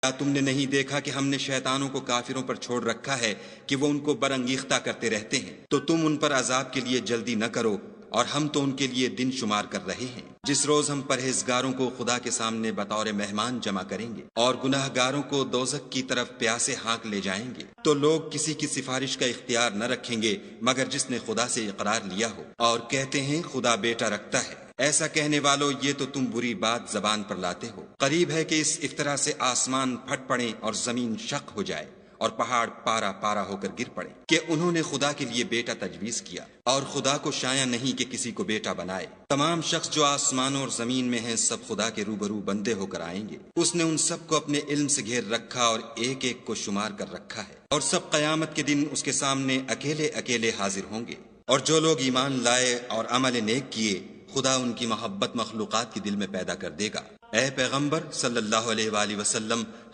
کیا تم نے نہیں دیکھا کہ ہم نے شیطانوں کو کافروں پر چھوڑ رکھا ہے کہ وہ ان کو برانگیختہ کرتے رہتے ہیں؟ تو تم ان پر عذاب کے لیے جلدی نہ کرو، اور ہم تو ان کے لیے دن شمار کر رہے ہیں، جس روز ہم پرہیزگاروں کو خدا کے سامنے بطور مہمان جمع کریں گے اور گناہ گاروں کو دوزخ کی طرف پیاسے ہانک لے جائیں گے۔ تو لوگ کسی کی سفارش کا اختیار نہ رکھیں گے مگر جس نے خدا سے اقرار لیا ہو، اور کہتے ہیں خدا بیٹا رکھتا ہے۔ ایسا کہنے والو، یہ تو تم بری بات زبان پر لاتے ہو۔ قریب ہے کہ اس افطرا سے آسمان پھٹ پڑیں اور زمین شق ہو جائے اور پہاڑ پارا پارا ہو کر گر پڑے کہ انہوں نے خدا کے لیے بیٹا تجویز کیا، اور خدا کو شایع نہیں کہ کسی کو بیٹا بنائے۔ تمام شخص جو آسمانوں اور زمین میں ہیں سب خدا کے روبرو بندے ہو کر آئیں گے۔ اس نے ان سب کو اپنے علم سے گھیر رکھا اور ایک ایک کو شمار کر رکھا ہے، اور سب قیامت کے دن اس کے سامنے اکیلے اکیلے حاضر ہوں گے۔ اور جو لوگ ایمان لائے اور عمل نیک کیے، خدا ان کی محبت مخلوقات کے دل میں پیدا کر دے گا۔ اے پیغمبر صلی اللہ علیہ وآلہ وسلم،